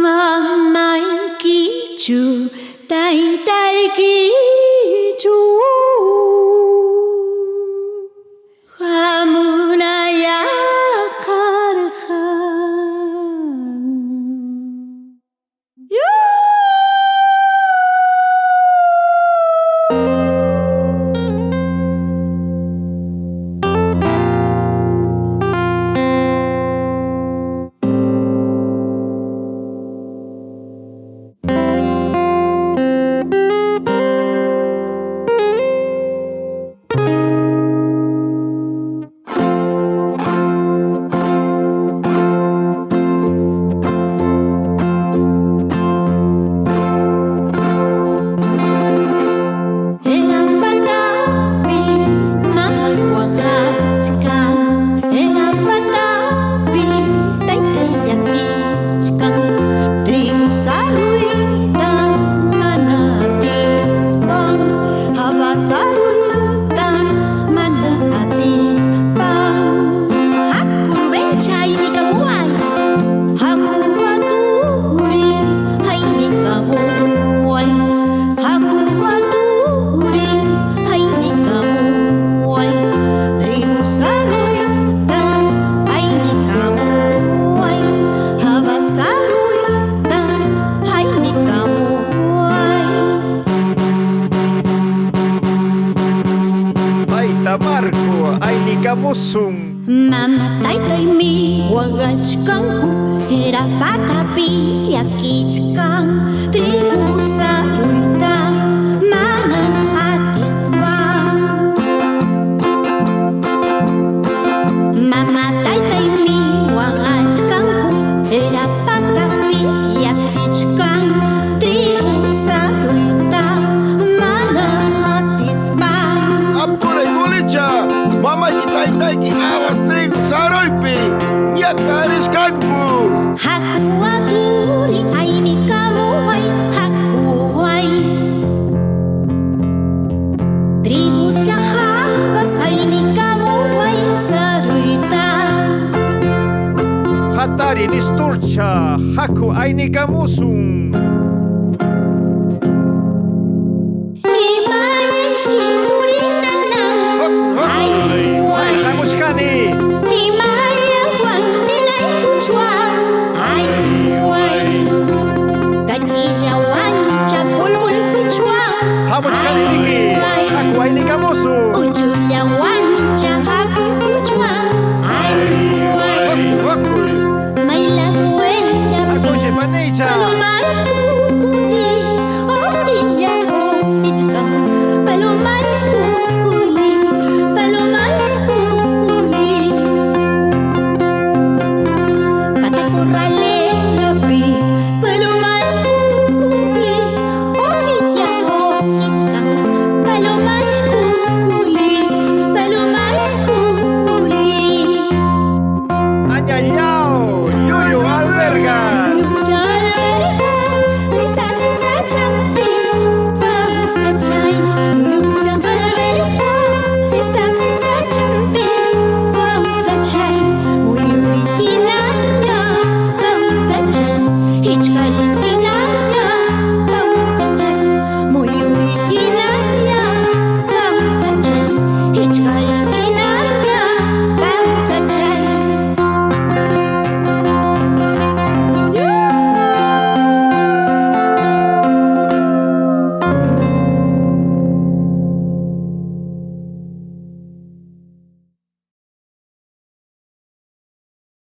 Mamay kichu, tay tay kichu. Hamunaya karhan. Marco ay ni kamusong Mamatay tay mi wagach kangku hera patapis yakich kang trigo sa yuita mana atis bang Mamatay tay mi wagach kangku hera patapis yakich kang trigo sa yuita mana atis bang Apure kulicha, mama kitay ki awas tring saroypi, nya karis kangku. Haku aduri ay ni kamuhay hakuhay Trigo tsaka ay ni kamuhay saruita hatari ni sturcha haku ay ni kamusong Himay kituri nanang ay huway kamuskani Himay awang tinay kuchwa ay huway Kachiyawan tsa bulbul kuchwa kamuskani niki haku ay ni kamusong Ujuyawan tsa haku kuchwa ay huway May lagwen na Ako si Panecha. Palomar kukuli Oh niya oh ichikang Palomar kukuli Palomar kukuli Patakurale